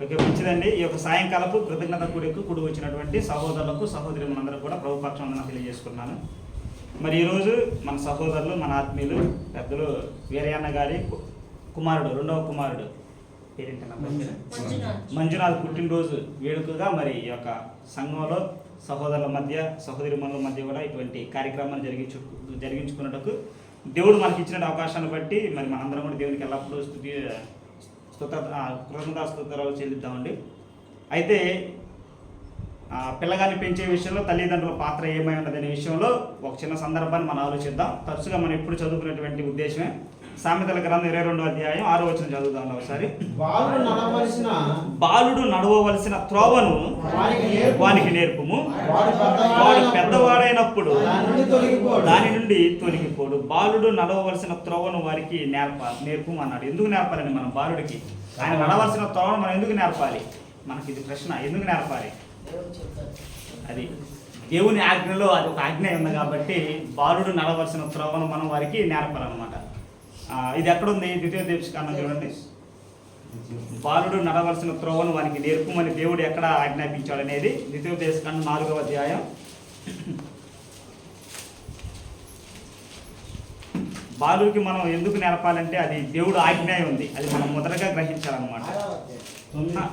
Okay, మంచిదండి. ఈ యొక్క సాయంకాలపు కృతజ్ఞత కూడి వచ్చినటువంటి సహోదరులకు సహోదరులందరూ కూడా ప్రభు పక్షాన తెలియజేసుకున్నాను. మరి ఈరోజు మన సహోదరులు, మన ఆత్మీయులు పెద్దలు వీరయ్యన్న గారి కుమారుడు, రెండవ కుమారుడు మంజునాథ్ పుట్టినరోజు వేడుకగా మరి ఈ యొక్క సంఘంలో సహోదరుల మధ్య, సహోదరిమణుల మధ్య కూడా ఇటువంటి కార్యక్రమాన్ని జరిగించుకున్నట్టుకు దేవుడు మనకి ఇచ్చిన అవకాశాన్ని బట్టి మరి మనందరం కూడా దేవునికి ఎల్లప్పుడూ కృతజ్ఞతాస్తుతులు చెల్లిద్దామండి. అయితే పిల్లగాన్ని పెంచే విషయంలో తల్లిదండ్రుల పాత్ర ఏమై ఉన్నదనే విషయంలో ఒక చిన్న సందర్భాన్ని మనం ఆలోచిద్దాం. తరచుగా మనం ఎప్పుడు చదువుకునేటువంటి ఉద్దేశమే సామెతల గ్రంథం 22వ అధ్యాయం 6వ వచనం చదువుదాం ఒకసారి. బాలుడు నడవవలసిన త్రోవను వానికి నేర్పుము, వాడు పెద్దవాడైనప్పుడు దాని నుండి తొలగిపోడు. బాలుడు నడవవలసిన త్రోవను వారికి నేర్పము అన్నాడు. ఎందుకు నేర్పాలని మనం బాలుడికి? ఆయన నడవలసిన త్రోవను మనం ఎందుకు నేర్పాలి? మనకి ఇది ప్రశ్న, ఎందుకు నేర్పాలి? అది దేవుని ఆజ్ఞలో అది ఒక ఆజ్ఞ ఉంది కాబట్టి బాలుడు నడవలసిన త్రోవను మనం వారికి నేర్పాలన్నమాట. ఇది ఎక్కడుంది? ద్వితీయోపదేశకాండం చూడండి. బాలుడు నడవలసిన త్రోవను వానికి నేర్పుమని దేవుడు ఎక్కడ ఆజ్ఞాపించాడు అనేది ద్వితీయోపదేశకాండం 4వ అధ్యాయం. బాలుడికి మనం ఎందుకు నేర్పాలంటే అది దేవుడు ఆజ్ఞ ఉంది, అది మనం మొదటగా గ్రహించాలన్నమాట.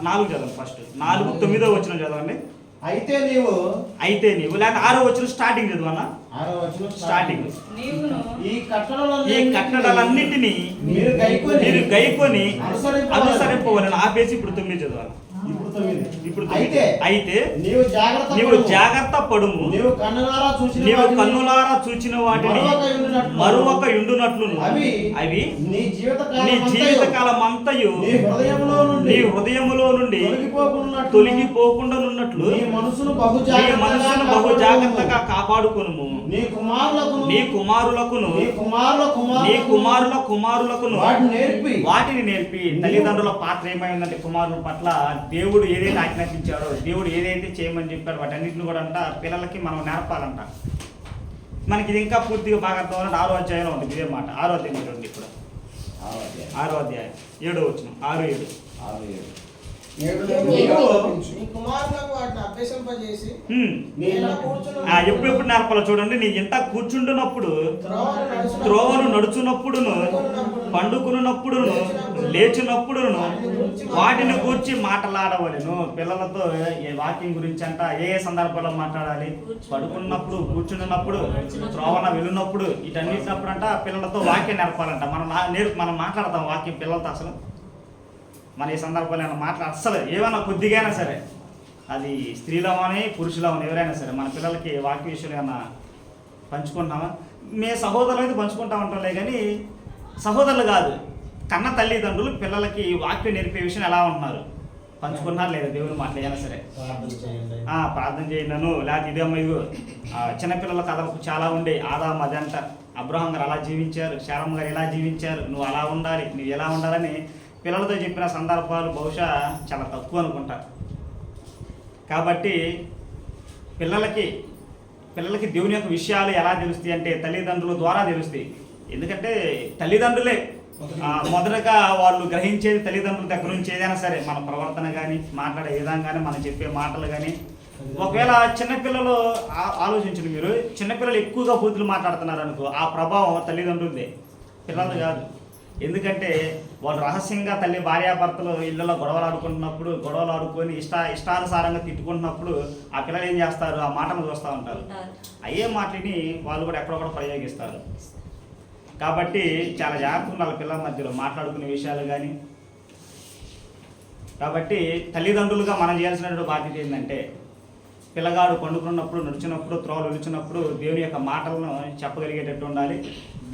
4 చదవండి, ఫస్ట్ 4:9 వచనం చదవండి. అయితే నీవు లేక 6వ వచనం స్టార్టింగ్ చదవన్నా. స్టార్టింగ్ ఈ కట్టడలన్నింటినీ మీరు గైకొని అనుసరింపవలని ఆపేసి ఇప్పుడు 9 చదవాలి. ఇప్పుడు అయితే నీవు జాగ్రత్త పడుము, నీవు కన్నులారా చూచిన వాటిని మరొక యుండునట్లు అవి నీ జీవితకాలం అంతయు నీ హృదయములో నుండి తొలగిపోకుండా ఉన్నట్లు నీ మనసును బహు జాగ్రత్తగా కాపాడుకొనుము. నీ కుమారులకును వాటిని నేర్పి. తల్లిదండ్రుల పాత్ర ఏమైందంటే కుమారుల పట్ల దేవుడు ఏదైతే ఆజ్ఞాపించాడో, దేవుడు ఏదైతే చేయమని చెప్పాడో వాటన్నిటిని కూడా అంట పిల్లలకి మనం నేర్పాలంట. మనకి ఇది ఇంకా పూర్తిగా బాగా అర్థం అవ్వాలంటే 6వ అధ్యాయంలో ఉంటుంది ఇదే మాట. 6వ అధ్యాయం ఉంటుంది. ఇప్పుడు 6వ అధ్యాయం 7వ వచనం. 6:7 ఎప్పుడు నేర్పాలో చూడండి. నీ ఇంట కూర్చుంటున్నప్పుడు, త్రోవను నడుచున్నప్పుడును, పండుకున్నప్పుడును, లేచినప్పుడును వాటిని గురించి మాట్లాడవలెను. పిల్లలతో వాక్యం గురించి అంట ఏ సందర్భాల్లో మాట్లాడాలి? పడుకున్నప్పుడు, కూర్చుంటున్నప్పుడు, త్రోవన వెళ్ళినప్పుడు, వీటన్నిటినప్పుడు అంట పిల్లలతో వాక్యం నేర్పాలంట. మనం మాట్లాడతాం వాక్యం పిల్లలతో. అసలు మన ఈ సందర్భాలు అస్సలు ఏమైనా కొద్దిగైనా సరే, అది స్త్రీలమని పురుషులమని ఎవరైనా సరే మన పిల్లలకి వాక్య విషయాలు ఏమైనా పంచుకుంటామా? మే సహోదరులు అయితే పంచుకుంటా ఉంటాంలే, కానీ సహోదరులు కాదు, కన్న తల్లిదండ్రులు పిల్లలకి వాక్యం నేర్పే విషయం ఎలా ఉంటున్నారు? పంచుకున్నారు లేదా? దేవుని మాటలు ఏదైనా సరే ప్రార్థన చేయను, లేకపోతే ఇదేమో ఇదిగో చిన్నపిల్లల కథలు చాలా ఉండే. ఆదాం అదంట, అబ్రహాం గారు అలా జీవించారు, శారమ్మ గారు ఇలా జీవించారు, నువ్వు అలా ఉండాలి, నువ్వు ఎలా ఉండాలని పిల్లలతో చెప్పిన సందర్భాలు బహుశా చాలా తక్కువ అనుకుంటా. కాబట్టి పిల్లలకి దేవుని యొక్క విషయాలు ఎలా తెలుస్తాయి అంటే తల్లిదండ్రుల ద్వారా తెలుస్తాయి. ఎందుకంటే తల్లిదండ్రులే మొదటగా వాళ్ళు గ్రహించేది తల్లిదండ్రుల దగ్గర నుంచి. ఏదైనా సరే మన ప్రవర్తన కానీ, మాట్లాడే విధానం కానీ, మనం చెప్పే మాటలు కానీ. ఒకవేళ చిన్నపిల్లలు ఆలోచించండి, మీరు చిన్నపిల్లలు ఎక్కువగా బూతులు మాట్లాడుతున్నారు అనుకో, ఆ ప్రభావం తల్లిదండ్రులదే, పిల్లలు కాదు. ఎందుకంటే వాళ్ళు రహస్యంగా భార్యాభర్తలు ఇళ్ళలో గొడవలు ఆడుకొని ఇష్టానుసారంగా తిట్టుకుంటున్నప్పుడు ఆ పిల్లలు ఏం చేస్తారు? ఆ మాటను చూస్తూ ఉంటారు. అయ్యే మాటని వాళ్ళు కూడా ఎక్కడొక్కడ ప్రయోగిస్తారు. కాబట్టి చాలా జాగ్రత్తగా ఉండాలి పిల్లల మధ్యలో మాట్లాడుకునే విషయాలు కానీ. కాబట్టి తల్లిదండ్రులుగా మనం చేయాల్సినటువంటి బాధ్యత ఏంటంటే పిల్లగాడు పండుకున్నప్పుడు, నడిచినప్పుడు, త్రోవలు నిలిచినప్పుడు దేవుని యొక్క మాటలను చెప్పగలిగేటట్టు ఉండాలి.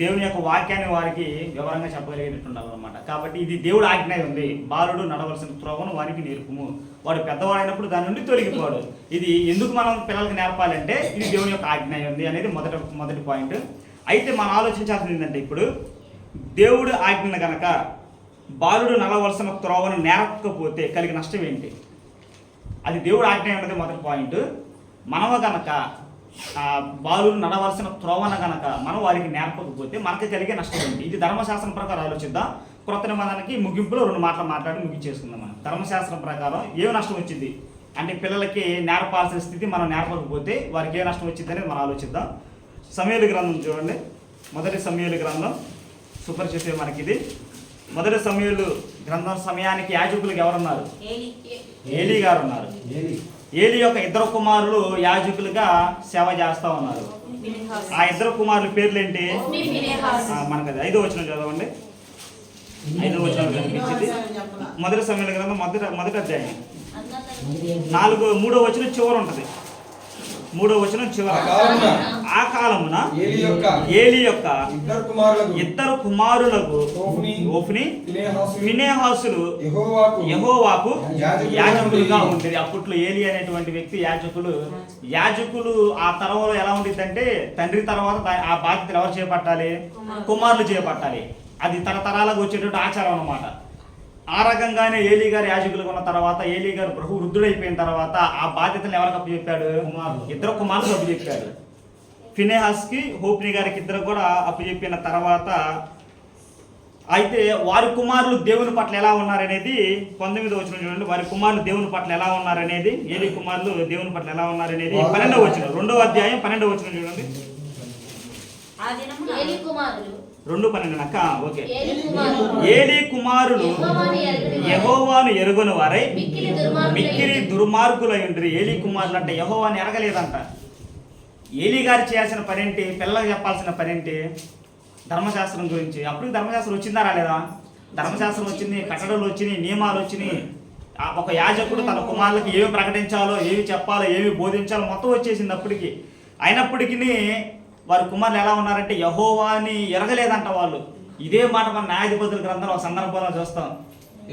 దేవుని యొక్క వాక్యాన్ని వారికి వివరంగా చెప్పగలిగేటట్టు ఉండాలన్నమాట. కాబట్టి ఇది దేవుడు ఆజ్ఞ ఉంది. బాలుడు నడవలసిన త్రోవను వారికి నేర్పుము, వాడు పెద్దవాడైనప్పుడు దాని నుండి తొలగిపోడు. ఇది ఎందుకు మనం పిల్లలకి నేర్పాలంటే ఇది దేవుని యొక్క ఆజ్ఞ ఉంది అనేది మొదటి పాయింట్. అయితే మనం ఆలోచించాల్సింది ఏంటంటే ఇప్పుడు దేవుడు ఆజ్ఞను గనక బాలుడు నడవలసిన త్రోవను నేర్పకపోతే కలిగే నష్టం ఏంటి? అది దేవుడు ఆజ్ఞ ఉన్నది మొదటి పాయింట్. మనము గనక బాలుడు నడవలసిన త్రోవన గనక మనం వారికి నేర్పకపోతే మనకు కలిగే నష్టం ఏంటి? ఇది ధర్మశాస్త్రం ప్రకారం ఆలోచిద్దాం. క్రొత్త నిబంధనకి ముగింపులో 2 మాటలు మాట్లాడి ముగించేసుకుందాం. మనం ధర్మశాస్త్రం ప్రకారం ఏం నష్టం వచ్చింది అంటే పిల్లలకి నేర్పాల్సిన స్థితి మనం నేర్పకపోతే వారికి ఏ నష్టం వచ్చింది అనేది మనం ఆలోచిద్దాం. సమూయేలు గ్రంథం చూడండి, మొదటి సమూయేలు గ్రంథం సుపరిచితే మనకి ఇది. మొదటి సమూయేలు గ్రంథం సమయానికి యాజకులకు ఎవరున్నారు? ఏలీ గారు ఉన్నారు. ఏలీ యొక్క 2 కుమారులు యాజకులుగా సేవ చేస్తా ఉన్నారు. ఆ 2 కుమారుల పేర్లు ఏంటి? మనకు అది 5వ వచనం చదవండి. 5వ వచనం కనిపించింది. మొదటి సమూయేలు గ్రంథం మొదటి అధ్యాయం 3వ వచనం చివర ఉంటుంది. 3వ వచనం చివర. ఆ కాలమున ఏలీ యొక్క 2 కుమారులకు హోఫ్ని ఫీనెహాసులు యెహోవాకు యాజకులుగా ఉండేది. అప్పట్లో ఏలీ అనేటువంటి వ్యక్తి యాజకులు ఆ తరంలో ఎలా ఉండిద్దంటే తండ్రి తర్వాత ఆ బాధ్యతలు ఎవరు చేపట్టాలి? కుమారులు చేపట్టాలి. అది తరతరాలకు వచ్చేటువంటి ఆచారం అన్నమాట. ఆ రకంగానే ఏలీ గారు యాజకులుగా ఉన్న తర్వాత ఏలీ గారు బహు వృద్ధుడైపోయిన తర్వాత ఆ బాధ్యతలు ఎవరికి అప్పచెప్పాడు? 2 కుమారులకు అప్పచెప్పాడు. ఫీనెహాస్కి హోఫ్ని గారికి 2 కూడా అప్పచెప్పిన తర్వాత అయితే వారి కుమారులు దేవుని పట్ల ఎలా ఉన్నారనేది 19వ వచనం చూడండి. వారి కుమారులు దేవుని పట్ల ఎలా ఉన్నారనేది, ఏలీ కుమారులు దేవుని పట్ల ఎలా ఉన్నారనేది 12వ వచనం, 2వ అధ్యాయం 12వ వచనం చూడండి. 2:12 అక్క. ఓకే. ఏలీ కుమారులు యెహోవాను ఎరుగని వారై మిక్కిలి దుర్మార్గులై ఉండ్రి. ఏలీ కుమారులు అంటే యెహోవాను ఎరగలేదంట. ఏలీ గారు చేయాల్సిన పనేంటి? పిల్లలకు చెప్పాల్సిన పనేంటి? ధర్మశాస్త్రం గురించి. అప్పుడు ధర్మశాస్త్రం వచ్చిందా రాలేదా? ధర్మశాస్త్రం వచ్చింది, కట్టడలు వచ్చినాయి, నియమాలు వచ్చినాయి. ఒక యాజకుడు తన కుమారులకు ఏమి ప్రకటించాలో, ఏమి చెప్పాలో, ఏమి బోధించాలో మొత్తం వచ్చేసింది అప్పటికి. అయినప్పటికీ వారి కుమారులు ఎలా ఉన్నారంటే యెహోవాని ఎరగలేదంట వాళ్ళు. ఇదే మాట మన న్యాయాధిపతుల గ్రంథంలో ఒక సందర్భంలో చూస్తాం.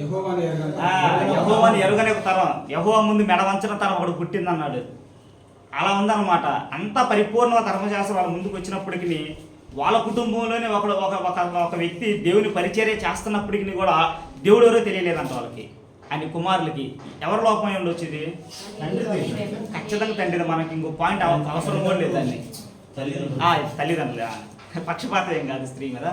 యెహోవాని ఎరగనే తరం, యెహోవా ముందు మెడ వంచిన తరం ఒకడు పుట్టిందన్నాడు. అలా ఉందన్నమాట. అంత పరిపూర్ణ ధర్మశాస్త్రం వాళ్ళ ముందుకు వచ్చినప్పటికీ వాళ్ళ కుటుంబంలోనే ఒక వ్యక్తి దేవుని పరిచర్య చేస్తున్నప్పటికీ కూడా దేవుడు ఎవరో తెలియలేదంట వాళ్ళకి. అని కుమారులకి ఎవరి లోపం ఏమి వచ్చింది? ఖచ్చితంగా తండ్రిది. మనకి ఇంకో పాయింట్ అవసరం కూడా లేదండి. తల్లిదండ్రులు పక్షపాతం ఏం కాదు స్త్రీ మీద.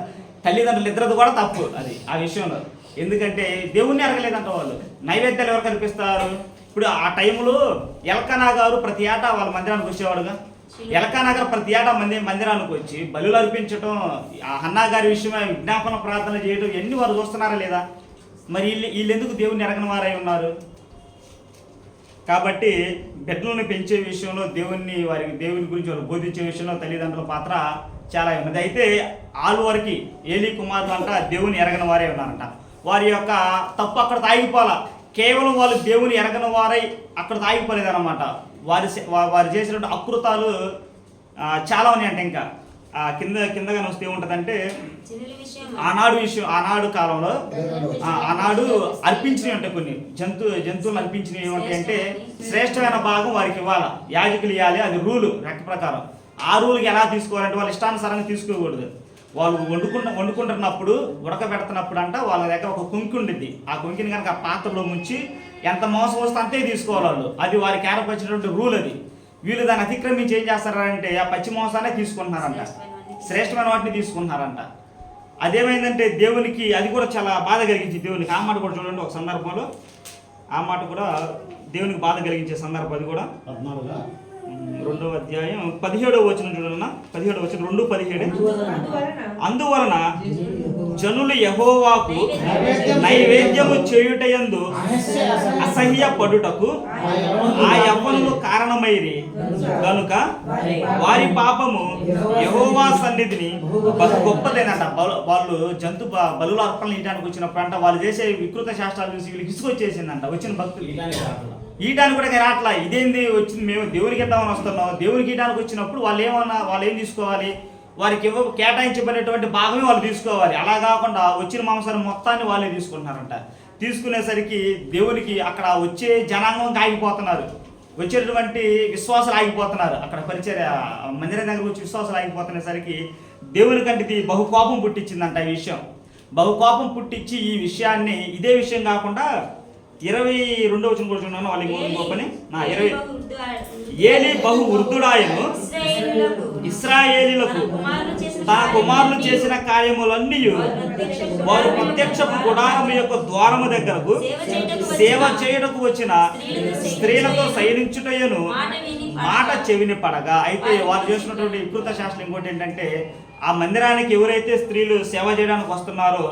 తల్లిదండ్రులు 2 కూడా తప్పు అది ఆ విషయంలో. ఎందుకంటే దేవుణ్ణి ఎరగలేదంట వాళ్ళు. నైవేద్యాలు ఎవరు కల్పిస్తారు? ఇప్పుడు ఆ టైంలో ఎల్కానా గారు ప్రతి ఏటా వాళ్ళ మందిరానికి వచ్చేవాడుగా. ఎల్కానా గారు ప్రతి ఏటా మందిరానికి వచ్చి బలులు అర్పించడం, ఆ హన్నా గారి విషయమై విజ్ఞాపన ప్రార్థన చేయడం ఇవన్నీ వారు చూస్తున్నారా లేదా? మరి వీళ్ళు ఎందుకు దేవుణ్ణి ఎరగని వారై ఉన్నారు? కాబట్టి బిడ్డలను పెంచే విషయంలో దేవుని గురించి వాళ్ళు బోధించే విషయంలో తల్లిదండ్రుల పాత్ర చాలా ఉన్నది. అయితే ఆలు వరకు ఏలీ కుమారులు అంట దేవుని ఎరగని వారే ఉన్నారంట. వారి యొక్క తప్పు అక్కడ తాగిపోలా. కేవలం వాళ్ళు దేవుని ఎరగని వారై అక్కడ తాగిపోలేదన్నమాట. వారు చేసినటువంటి అకృతాలు చాలా ఉన్నాయంట. ఇంకా కిందగానే వస్తే ఏముంటుందంటే ఆనాడు కాలంలో ఆనాడు అర్పించినవి ఉంటాయి. కొన్ని జంతువులు అర్పించినవి ఏమంటాయి అంటే శ్రేష్టమైన భాగం వారికి ఇవ్వాలి, యాజకులు ఇవ్వాలి. అది రూలు రెక్క ప్రకారం. ఆ రూల్కి ఎలా తీసుకోవాలంటే వాళ్ళ ఇష్టానుసారంగా తీసుకోకూడదు. వాళ్ళు వండుకుంటున్నప్పుడు ఉడకబెడుతున్నప్పుడు అంట వాళ్ళ దగ్గర ఒక కొంకి ఉండిద్ది. ఆ కొంకిని కనుక ఆ పాత్రలో ముంచి ఎంత మోసం వస్తే అంతే తీసుకోవాలి వాళ్ళు. అది వారికి ఏర్పరిచినటువంటి రూల్ అది. వీళ్ళు దాన్ని అతిక్రమించి ఏం చేస్తారంటే ఆ పచ్చి మాంసానే తీసుకుంటున్నారంట, శ్రేష్టమైన వాటిని తీసుకుంటున్నారంట. అదేమైందంటే దేవునికి అది కూడా చాలా బాధ కలిగించి దేవునికి. ఆ మాట కూడా చూడండి ఒక సందర్భంలో. ఆ మాట కూడా దేవునికి బాధ కలిగించే సందర్భం. అది కూడా 2వ అధ్యాయం 17వ వచనం చూడన్నా. 17వ వచనం 2:17. అందువలన జనులు యెహోవాకు నైవేద్యము చేయుటయందు అసహ్యపడుటకు ఆ యవ్వనులు కారణమైరి కనుక వారి పాపము యెహోవా సన్నిధిని బహు గొప్పదేనంట. వాళ్ళు జంతు బలుల అర్పణలు ఇయడానికి వచ్చినప్పుడు అంట వాళ్ళు చేసే వికృత శాస్త్రాలు చూసి వీళ్ళకి ఇసుకొచ్చేసిందంట. వచ్చిన భక్తులు ఈయటానికి కూడా రాట్లా. ఇదేంది వచ్చింది, మేము దేవునికి ఇద్దామని వస్తున్నాం. దేవునికి ఈయడానికి వచ్చినప్పుడు వాళ్ళు ఏం తీసుకోవాలి? వారికి కేటాయించబడినటువంటి భాగమే వాళ్ళు తీసుకోవాలి. అలా కాకుండా వచ్చిన మాంసాన్ని మొత్తాన్ని వాళ్ళే తీసుకుంటున్నారంట. తీసుకునేసరికి దేవునికి అక్కడ వచ్చే జనాంగం ఆగిపోతున్నారు, వచ్చేటటువంటి విశ్వాసాలు ఆగిపోతున్నారు. అక్కడ పరిచర్య మందిరం దగ్గర వచ్చి విశ్వాసాలు ఆగిపోతునేసరికి దేవునికంటే ఇది బహుకోపం పుట్టించిందంట. ఈ విషయం బహుకోపం పుట్టించి ఈ విషయాన్ని ఇదే విషయం కాకుండా 22వ వచనం కూడా చూడండి, వాళ్ళ ఇంకొకని 20 ఏలి బహు వృద్ధుడాయను ఇశ్రాయేలీయులకు తన కుమారులు చేసిన కార్యములన్నీ వారు ప్రత్యక్షపు గుడారము యొక్క ద్వారము దగ్గరకు సేవ చేయుటకు వచ్చిన స్త్రీలతో శయనించుటయను మాట చెవిని పడగా. అయితే వారు చేసినటువంటి వికృత శాస్త్రం ఇంకోటి ఏంటంటే, ఆ మందిరానికి ఎవరైతే స్త్రీలు సేవ చేయడానికి వస్తున్నారో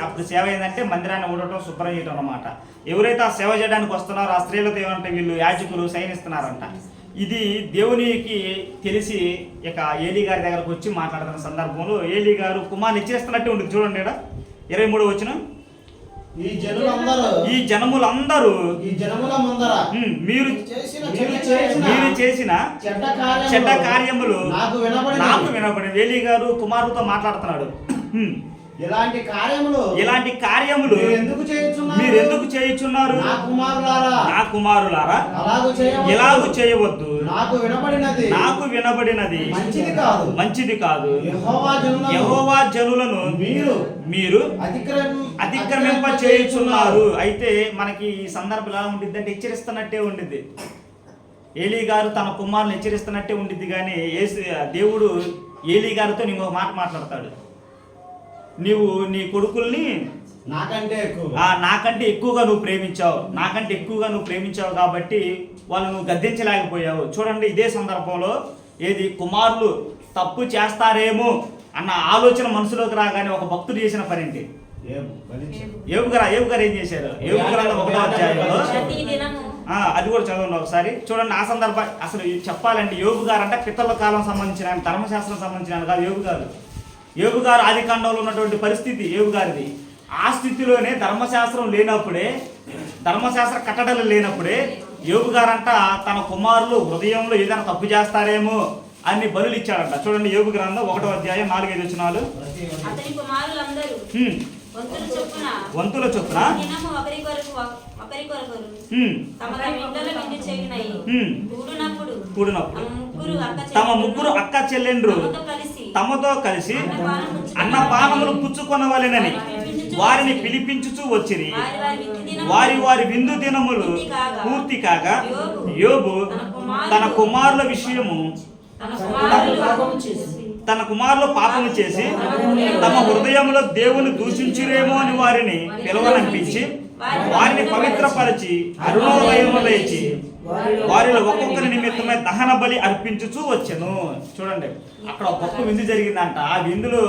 అప్పుడు సేవ ఏంటంటే మందిరాన్ని ఊడటం శుభ్రం చేయడం అన్నమాట. ఎవరైతే ఆ సేవ చేయడానికి వస్తున్నారో ఆ స్త్రీలతో ఏమంటే వీళ్ళు యాజకులు శయనిస్తున్నారంట. ఇది దేవునికి తెలిసి ఇక ఏలీ గారి దగ్గరకు వచ్చి మాట్లాడుతున్న సందర్భంలో ఏలీ గారు కుమారుని ఇచ్చేస్తున్నట్టే ఉంటుంది. చూడండి ఇక్కడ 23 వచనం, ఈ జనములందరూ మీరు చేసిన చెడ్డ కార్యములు నాకు వినబడి. ఏలీ గారు కుమారుతో మాట్లాడుతున్నాడు. ఇలాంటి కార్యములు మీరు ఎందుకు చేయుచున్నారు? నా కుమారులారా ఇలాగు చేయవద్దు. నాకు వినబడినది మంచిది కాదు. యెహోవా జనులను మీరు అతిక్రమింప చేయుచున్నారు. అయితే మనకి ఈ సందర్భం ఎలా ఉండిద్ది అంటే హెచ్చరిస్తున్నట్టే ఉండిద్ది. ఏలీ గారు తన కుమారుని హెచ్చరిస్తున్నట్టే ఉండిద్ది. కానీ దేవుడు ఏలీ గారితో ఇంకొక మాట మాట్లాడతాడు. నీవు నీ కొడుకుల్ని నాకంటే ఎక్కువగా నువ్వు ప్రేమించావు కాబట్టి వాళ్ళు నువ్వు గద్దించలేకపోయావు. చూడండి, ఇదే సందర్భంలో కుమారులు తప్పు చేస్తారేమో అన్న ఆలోచన మనసులోకి రాగానే ఒక భక్తుడు చేసిన పని ఏంటి? ఏబు గారు ఏం చేశారు? ఏబు గ్రంథం 1వ అధ్యాయంలో అది కూడా చదవండి ఒకసారి. చూడండి, ఆ సందర్భం అసలు చెప్పాలంటే యోబు గారు అంటే పితరుల కాలం సంబంధించిన ఆయన, ధర్మశాస్త్రం సంబంధించిన ఆయన కాదు. యోబు గారు ఆది కాండంలో ఉన్నటువంటి పరిస్థితి యోబు గారిది. ఆ స్థితిలోనే ధర్మశాస్త్రం లేనప్పుడే, ధర్మశాస్త్ర కట్టడలు లేనప్పుడే యోబు గారంట తన కుమారులు హృదయంలో ఏదైనా తప్పు చేస్తారేమో అన్ని బలులు ఇచ్చాడంట. చూడండి, యోబు గ్రంథం 1వ అధ్యాయం 4-5 వచనాలు. వంతుల చొప్పున కూడినప్పుడు తమ ముగ్గురు అక్క చెల్లెండ్రు తమతో కలిసి అన్నపానములు పుచ్చుకొనవలెనని వారిని పిలిపించుచూ వచ్చిరి. వారి విందు దినములు పూర్తి కాగా యోబు తన కుమారుల విషయము తన కుమారులు పాపము చేసి తమ హృదయంలో దేవుని దూషించురేమో అని వారిని పిలవనంపించి వారిని పవిత్రపరిచి అరుణోదయము లేచి వారిలో ఒక్కొక్కరి నిమిత్తమై దహన బలి అర్పించుచూ వచ్చెను. చూడండి, అక్కడ ఒక గొప్ప విందు జరిగిందంట. ఆ విందులు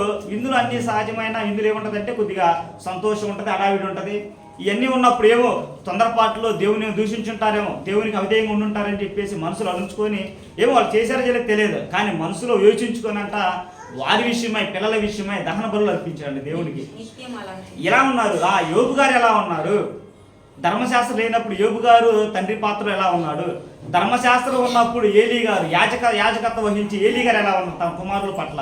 అన్ని సహజమైన విందులు ఏముంటదంటే కొద్దిగా సంతోషం ఉంటుంది, అడావిడి ఉంటుంది. ఇవన్నీ ఉన్నప్పుడు ఏమో తొందరపాటులో దేవుని దూషించుంటారేమో, దేవునికి అవిధేయంగా ఉండుంటారని చెప్పేసి మనసులో అనుచుకొని ఏమో వాళ్ళు చేశారో చేయలేదు తెలియదు, కానీ మనసులో యోచించుకొని వారి విషయమై పిల్లల విషయమై దహన బలులు అర్పించారండి దేవునికి. ఇలా ఉన్నారు. ఆ యోబు గారు ఎలా ఉన్నారు? ధర్మశాస్త్రం లేనప్పుడు యోబు గారు తండ్రి పాత్ర ఎలా ఉన్నాడు? ధర్మశాస్త్రం ఉన్నప్పుడు ఏలీ గారు యాజకత్వం వహించి ఏలీ గారు ఎలా ఉన్నారు? తమ కుమారుల పట్ల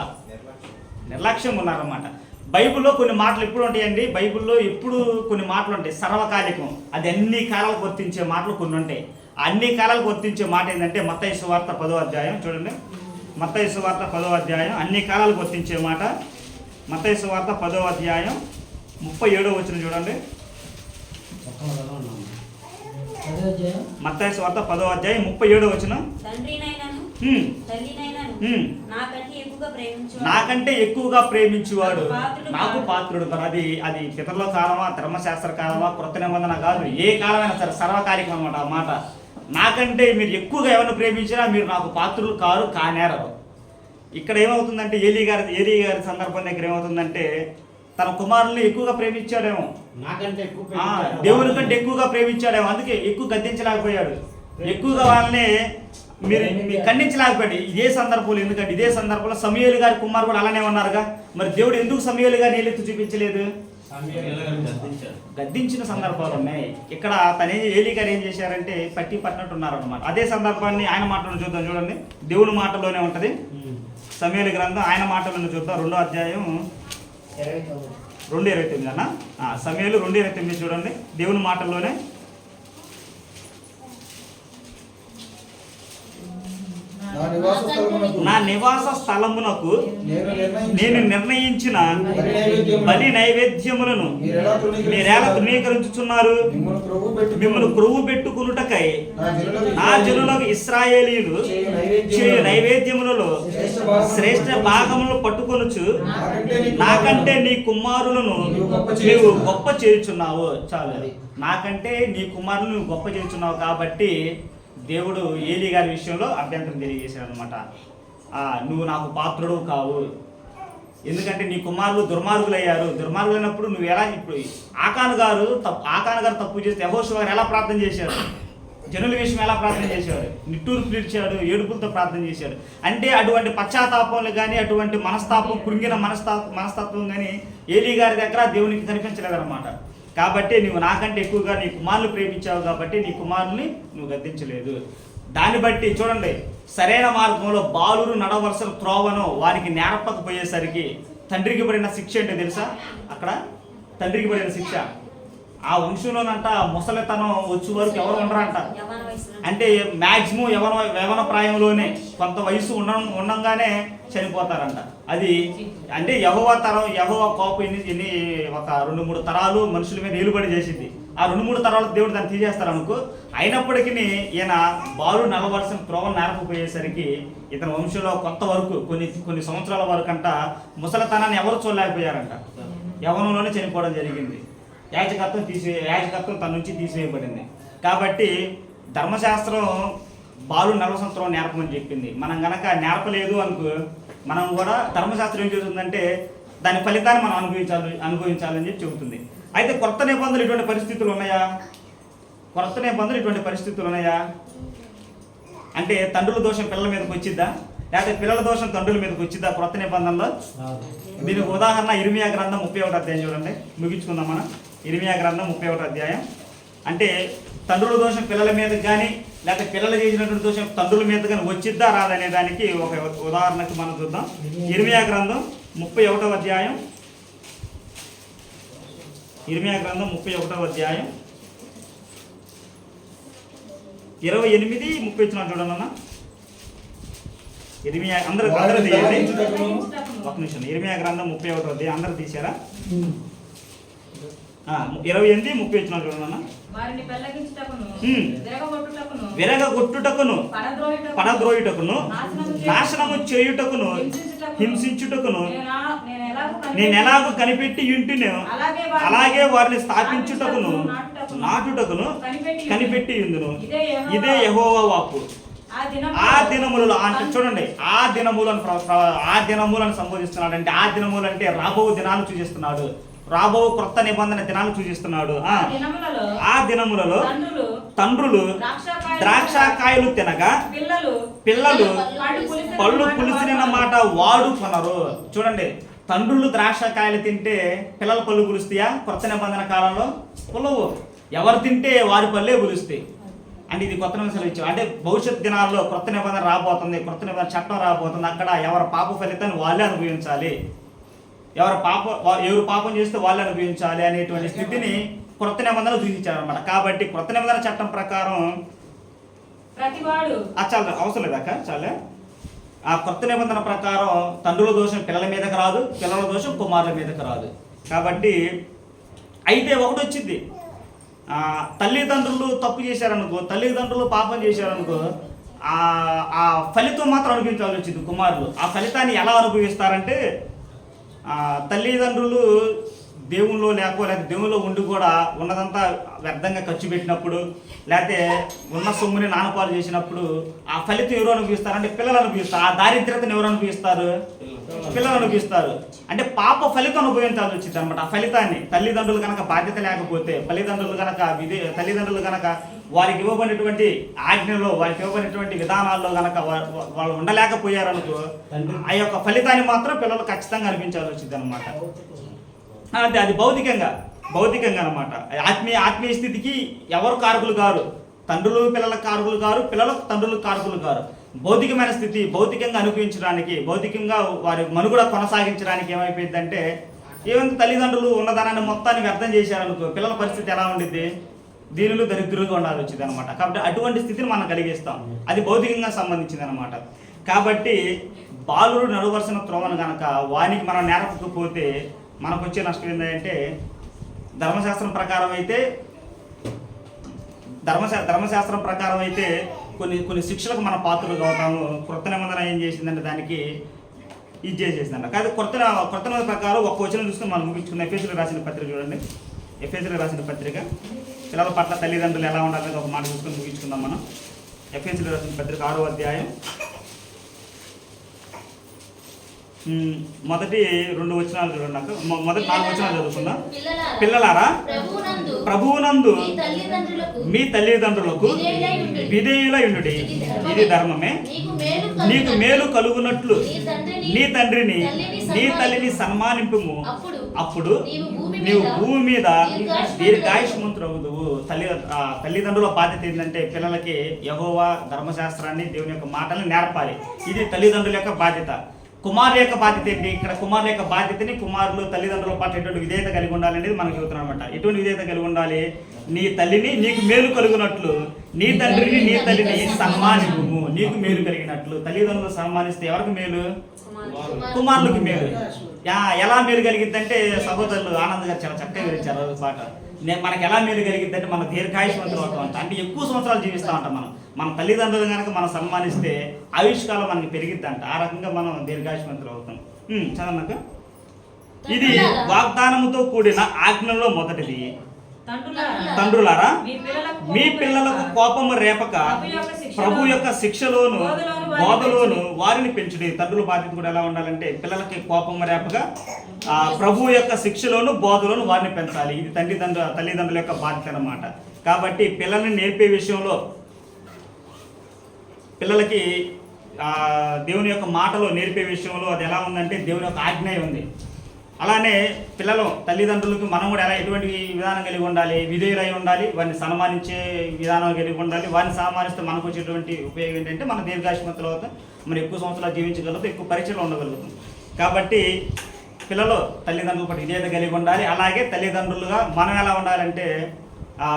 నిర్లక్ష్యంగా ఉన్నారన్నమాట. బైబిల్లో కొన్ని మాటలు ఎప్పుడు ఉంటాయండి? బైబిల్లో ఎప్పుడు కొన్ని మాటలు ఉంటాయి సర్వకాలికం. అది అన్ని కాలాలకు వర్తించే మాటలు కొన్ని ఉంటాయి. అన్ని కాలాలకు వర్తించే మాట ఏంటంటే మత్తయి సువార్త 10వ అధ్యాయం. చూడండి, మత్తయి సువార్త 10వ అధ్యాయం అన్ని కాలాలకు వర్తించే మాట. మత్తయి సువార్త 10వ అధ్యాయం 37వ వచనం చూడండి. మత్తయి సువార్త 10వ అధ్యాయం 37వ వచనం. నాకంటే ఎక్కువగా ప్రేమించువాడు నాకు పాత్రుడు. అది పితరుల కాలమా, ధర్మశాస్త్ర కాలమా, క్రొత్త నిబంధన కాదు, ఏ కాలమైనా సరే సర్వకాలికం అనమాట ఆ మాట. నాకంటే మీరు ఎక్కువగా ఎవరిని ప్రేమించినా మీరు నాకు పాత్రులు కానేరరు. ఇక్కడ ఏమవుతుందంటే ఏలీ గారి సందర్భం దగ్గర ఏమవుతుందంటే తన కుమారుల్ని ఎక్కువగా ప్రేమించాడేమో, దేవుని కంటే ఎక్కువగా ప్రేమించాడేమో, అందుకే ఎక్కువ గద్దించలేకపోయాడు. ఎక్కువగా వాళ్ళని మీరు ఖండించలేకపోయాడు. ఇదే సందర్భంలో, ఎందుకంటే ఇదే సందర్భంలో సమూయేలు గారి కుమారు కూడా అలానే ఉన్నారుగా. మరి దేవుడు ఎందుకు సమూయేలు గారిని ఏలెత్తి చూపించలేదు? గద్దించిన సందర్భాలు ఉన్నాయి. ఇక్కడ ఏలీ గారు ఏం చేశారంటే పట్టి పట్టినట్టు ఉన్నారన్నమాట. అదే సందర్భాన్ని ఆయన మాటలను చూద్దాం. చూడండి, దేవుని మాటలోనే ఉంటది సమూయేలు గ్రంథం. ఆయన మాటలను చూద్దాం. 2వ అధ్యాయం 2:29 అన్న. సమూయేలు 2:29 చూడండి, దేవుని మాటల్లోనే. నా నివాస స్థలమునకు నేను నిర్ణయించిన బలి నైవేద్యములను మీరేలా తృణీకరించుచున్నారు? మిమ్మల్ని క్రొవ్వు పెట్టుకునుటకై నా జనులకు ఇశ్రాయేలీయులు చేయు నైవేద్యములలో శ్రేష్ఠ భాగములను పట్టుకొనుచు నాకంటే నీ కుమారులను నీవు గొప్ప చేయుచున్నావు. చాలు, నాకంటే నీ కుమారులు నువ్వు గొప్ప చేయుచున్నావు. కాబట్టి దేవుడు ఏలీ గారి విషయంలో అభ్యంతరం తెలియజేశాడు అనమాట. నువ్వు నాకు పాత్రుడు కావు, ఎందుకంటే నీ కుమారులు దుర్మార్గులయ్యారు. దుర్మార్గులైనప్పుడు నువ్వు ఎలా, ఇప్పుడు ఆకాను గారు తప్పు చేస్తే యెహోషువ గారు ఎలా ప్రార్థన చేశాడు? జనుల విషయం ఎలా ప్రార్థన చేశాడు? నిట్టూరు పీల్చాడు, ఏడుపులతో ప్రార్థన చేశాడు. అంటే అటువంటి పశ్చాత్తాపంలు కానీ, అటువంటి మనస్తాపం, కృంగిన మనస్తత్వం కానీ ఏలీ గారి దగ్గర దేవునికి కనిపించలేదన్నమాట. కాబట్టి నువ్వు నాకంటే ఎక్కువగా నీ కుమారులు ప్రేమించావు కాబట్టి నీ కుమారుల్ని నువ్వు గద్దించలేదు. దాన్ని బట్టి చూడండి, సరైన మార్గంలో బాలురు నడవలసిన త్రోవను వారికి నేర్పకపోయేసరికి తండ్రికి పడిన శిక్ష ఏంటో తెలుసా? అక్కడ తండ్రికి పడిన శిక్ష, ఆ వంశంలోనంట ముసలితనం వచ్చే వరకు ఎవరు ఉండరంట. అంటే మ్యాక్సిమం యవన ప్రాయంలోనే కొంత వయసు ఉండంగానే చనిపోతారంట. అది అంటే యెహోవా కోపం ఎన్ని ఒక 2-3 తరాలు మనుషుల మీద ఏలుబడి చేసింది. ఆ 2-3 తరాలకు దేవుడు దాన్ని తీసేస్తారనుకో. అయినప్పటికీ ఈయన బాలు నలవలసిన త్రోవను నేర్పపోయేసరికి ఇతని వంశంలో కొంతవరకు కొన్ని సంవత్సరాల వరకు అంట ముసలితనాన్ని ఎవరు చూడలేకపోయారంట. యవనంలోనే చనిపోవడం జరిగింది. యాజకత్వం తన నుంచి తీసివేయబడింది. కాబట్టి ధర్మశాస్త్రం బాలు నలవసంత్రం నేర్పమని చెప్పింది. మనం గనక నేర్పలేదు అనుకో, మనం కూడా ధర్మశాస్త్రం ఏం చెబుతుందంటే దాని ఫలితాన్ని మనం అనుభవించాలని చెప్పి చెబుతుంది. అయితే కొత్త నిబంధనలు ఇటువంటి పరిస్థితులు ఉన్నాయా? అంటే తండ్రుల దోషం పిల్లల మీదకి వచ్చిద్దా, లేకపోతే పిల్లల దోషం తండ్రుల మీదకి వచ్చిద్దా కొత్త నిబంధనలో? దీనికి ఉదాహరణ ఇర్మియా గ్రంథం 31వ అధ్యాయం చూడండి, ముగించుకుందాం మనం. ఇర్మియా గ్రంథం 31వ అధ్యాయం. అంటే తండ్రుల దోషం పిల్లల మీదకి కానీ, లేకపోతే పిల్లలు చేసినటువంటి దోషం తండ్రుల మీద కానీ వచ్చిద్దా రాదనే దానికి ఒక ఉదాహరణకు మనం చూద్దాం. ఇర్మియా గ్రంథం 31వ అధ్యాయం. ఇర్మియా గ్రంథం 31వ అధ్యాయం 28-30 చూడండి అన్న. ఇర్మియా అందరూ తీయండి. ఒక నిమిషం. ఇర్మియా గ్రంథం 31వ అధ్యాయం అందరూ తీశారా? 28-30 చూడండి అన్న. విరగొట్టుటకును, పడద్రోయుటకును, నాశనము చేయుటకును, హింసించుటకును నేను ఎలాగో కనిపెట్టి ఇంటిను, అలాగే వారిని స్థాపించుటకును, నాటుటకును కనిపెట్టి ఉందును. ఇదే యెహోవా వాక్కు. ఆ దినములలో అంటే చూడండి, ఆ దినములను సంబోధిస్తున్నాడు. అంటే ఆ దినములు అంటే రాబో దినాలు సూచిస్తున్నాడు. రాబో క్రొత్త నిబంధన దినాలు సూచిస్తున్నాడు. ఆ దినములలో తండ్రులు ద్రాక్షకాయలు తినగా పిల్లలు పళ్ళు పులిసిన మాట వాడు కొనరు. చూడండి, తండ్రులు ద్రాక్షకాయలు తింటే పిల్లలు పళ్ళు పులుస్తాయా? కొత్త నిబంధన కాలంలో పులవు. ఎవరు తింటే వారి పళ్ళే పులుస్తాయి. అంటే ఇది కొత్త నిబంధనలు ఇచ్చాం. అంటే భవిష్యత్ దినాల్లో కొత్త నిబంధన రాబోతుంది, కొత్త నిబంధన చట్టం రాబోతుంది. అక్కడ ఎవరి పాప ఫలితాన్ని వాళ్ళే అనుభవించాలి, ఎవరు పాపం చేస్తే వాళ్ళే అనుభవించాలి అనేటువంటి స్థితిని కొత్త నిబంధనలు సూచించారనమాట. కాబట్టి కొత్త నిబంధన చట్టం ప్రకారం చాలా అవసరం లేదాక చాలే. ఆ కొత్త నిబంధన ప్రకారం తండ్రుల దోషం పిల్లల మీదకి రాదు, పిల్లల దోషం కుమారుల మీదకి రాదు. కాబట్టి అయితే ఒకటి వచ్చింది, తల్లిదండ్రులు తప్పు చేశారనుకో, తల్లిదండ్రులు పాపం చేశారనుకో, ఆ ఫలితం మాత్రం అనుభవించాల్సి వచ్చింది కుమారులు. ఆ ఫలితాన్ని ఎలా అనుభవిస్తారంటే, తల్లిదండ్రులు దేవుల్లో లేకపోతే దేవుల్లో ఉండి కూడా ఉన్నదంతా వ్యర్థంగా ఖర్చు పెట్టినప్పుడు, లేకపోతే ఉన్న సొమ్ముని నానపాలు చేసినప్పుడు ఆ ఫలితం ఎవరు అనుభవిస్తారంటే పిల్లలు అనుభవిస్తారు. ఆ దారిద్ర్యతను ఎవరు అనుభవిస్తారు? పిల్లలు అనుభవిస్తారు. అంటే పాప ఫలితం అనుభవించాల్సి వచ్చింది అనమాట. ఆ ఫలితాన్ని తల్లిదండ్రులు కనుక బాధ్యత లేకపోతే, తల్లిదండ్రులు కనుక వారికి ఇవ్వబడినటువంటి ఆజ్ఞలో, వారికి ఇవ్వబడినటువంటి విధానాల్లో కనుక వాళ్ళు ఉండలేకపోయారనుకో, ఆ యొక్క ఫలితాన్ని మాత్రం పిల్లలు ఖచ్చితంగా అనిపించాల్సి వచ్చింది అనమాట. అంటే అది భౌతికంగా అనమాట. ఆత్మీయ స్థితికి ఎవరు కారకులు కారు? తండ్రులు పిల్లలకు కారకులు కారు, పిల్లలకు తండ్రులకు కారకులు కారు. భౌతికమైన స్థితి భౌతికంగా అనుభవించడానికి, భౌతికంగా వారి మనుగడ కొనసాగించడానికి ఏమైపోయిందంటే, ఏమైనా తల్లిదండ్రులు ఉన్నదానాన్ని మొత్తాన్ని వ్యర్థం చేశారనుకో, పిల్లల పరిస్థితి ఎలా ఉండిద్ది? దీనిలో దరిద్రులుగా ఉండాలి వచ్చింది అనమాట. కాబట్టి అటువంటి స్థితిని మనం కలిగిస్తాం. అది భౌతికంగా సంబంధించింది అనమాట. కాబట్టి బాలురు నడవలసిన త్రోవను కనుక వానికి మనం నేర్పకపోతే మనకు వచ్చే నష్టం ఏంటంటే ధర్మశాస్త్రం ప్రకారం అయితే కొన్ని శిక్షలకు మన పాత్రలు అవుతాము. క్రొత్త నిబంధన ఏం చేసిందంటే దానికి ఇది చేసేసిందంట. కానీ కొత్త నిబంధన ప్రకారం ఒక్క వచనం చూసుకుని మనం ముగించుకున్న ఎఫెసీయులకు రాసిన పత్రిక చూడండి. ఎఫెసీయులకు రాసిన పత్రిక పిల్లల పట్ల తల్లిదండ్రులు ఎలా ఉండాలని ఒక మాట చూసుకొని ముగించుకుందాం మనం. ఎఫెసీయులకు రాసిన పత్రిక 6వ అధ్యాయం మొదటి 2 వచనాలు చూడండి. నాకు మొదటి 4 వచనాలు చదువుకుందాం. పిల్లలారా ప్రభువునందు మీ తల్లిదండ్రులకు విధేయులై ఉండుడి, ఇది ధర్మమే. నీకు మేలు కలుగునట్లు నీ తండ్రిని నీ తల్లిని సన్మానింపుము, అప్పుడు నీవు భూమి మీద దీర్ఘాయుష్మంతుడవుదువు. తల్లిదండ్రుల బాధ్యత ఏంటంటే పిల్లలకి యెహోవా ధర్మశాస్త్రాన్ని, దేవుని యొక్క మాటల్ని నేర్పాలి. ఇది తల్లిదండ్రుల యొక్క బాధ్యత. కుమారుల యొక్క బాధ్యత ఏంటి? ఇక్కడ కుమారుల యొక్క బాధ్యతని కుమారులు తల్లిదండ్రుల పట్ల ఎటువంటి విధేయత కలిగి ఉండాలి అనేది మనకు చెబుతున్నాం అనమాట. ఎటువంటి విధేయత కలిగి ఉండాలి? నీ తల్లిని నీకు మేలు కలుగునట్లు నీ తండ్రిని నీ తల్లిని సన్మానింపుము, నీకు మేలు కలిగినట్లు. తల్లిదండ్రులు సన్మానిస్తే ఎవరికి మేలు? కుమారులకు మేలు. ఎలా మేలు కలిగిద్దంటే సహోదరులు ఆనంద్ గారు చాలా చక్కగా వివరించారు పాట. మనకు ఎలా మేలు కలిగిద్దంటే మన దీర్ఘాయుష్మంతులు అవుతాం అంటే ఎక్కువ సంవత్సరాలు జీవిస్తూ ఉంటాం. మన తల్లిదండ్రులు కనుక మనం సన్మానిస్తే ఆయుష్కాలం మనకి పెరిగిద్దంట. ఆ రకంగా మనం దీర్ఘాయుష్మంతులు అవుతాం. చదవక ఇది వాగ్దానముతో కూడిన ఆజ్ఞలో మొదటిది. తండ్రులారా మీ పిల్లలకు కోపము రేపక ప్రభు యొక్క శిక్షలోను బోధలోను వారిని పెంచుడి. తండ్రుల బాధ్యత కూడా ఎలా ఉండాలంటే పిల్లలకి కోపము రేపక ప్రభు యొక్క శిక్షలోను బోధలోను వారిని పెంచాలి. ఇది తల్లిదండ్రుల యొక్క బాధ్యత అన్నమాట. కాబట్టి పిల్లల్ని నేర్పే విషయంలో పిల్లలకి దేవుని యొక్క మాటలో నేర్పే విషయంలో అది ఎలా ఉందంటే దేవుని యొక్క ఆజ్ఞ ఉంది. అలానే పిల్లలు తల్లిదండ్రులకు మనం కూడా ఎలా ఎటువంటి విధానం కలిగి ఉండాలి? విధేయులై ఉండాలి, వారిని సన్మానించే విధానం కలిగి ఉండాలి. వారిని సన్మానిస్తే మనకు వచ్చేటువంటి ఉపయోగం ఏంటంటే మన దీర్ఘాయుష్మంతులు అవుతాం, మనం ఎక్కువ సంవత్సరాలు జీవించగలుగుతాం, ఎక్కువ పరిచయంలో ఉండగలుగుతాం. కాబట్టి పిల్లలు తల్లిదండ్రుల పట్ల విధేయత కలిగి ఉండాలి. అలాగే తల్లిదండ్రులుగా మనం ఎలా ఉండాలంటే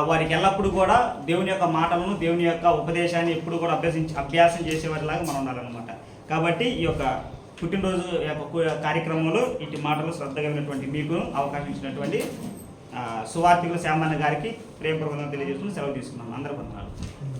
వారికి ఎల్లప్పుడూ కూడా దేవుని యొక్క మాటలను, దేవుని యొక్క ఉపదేశాన్ని ఎప్పుడు కూడా అభ్యాసం చేసేవారిలాగా మనం ఉండాలన్నమాట. కాబట్టి ఈ యొక్క పుట్టినరోజు యొక్క కార్యక్రమంలో ఇటు మాటలు శ్రద్ధగా విన్నటువంటి మీకు అవకాశం ఇచ్చినటువంటి సువార్థికులు శ్యామన్న గారికి ప్రేమపూర్వకంగా తెలియజేసుకుని సెలవు తీసుకున్నాం. అందరూ వందనాలు.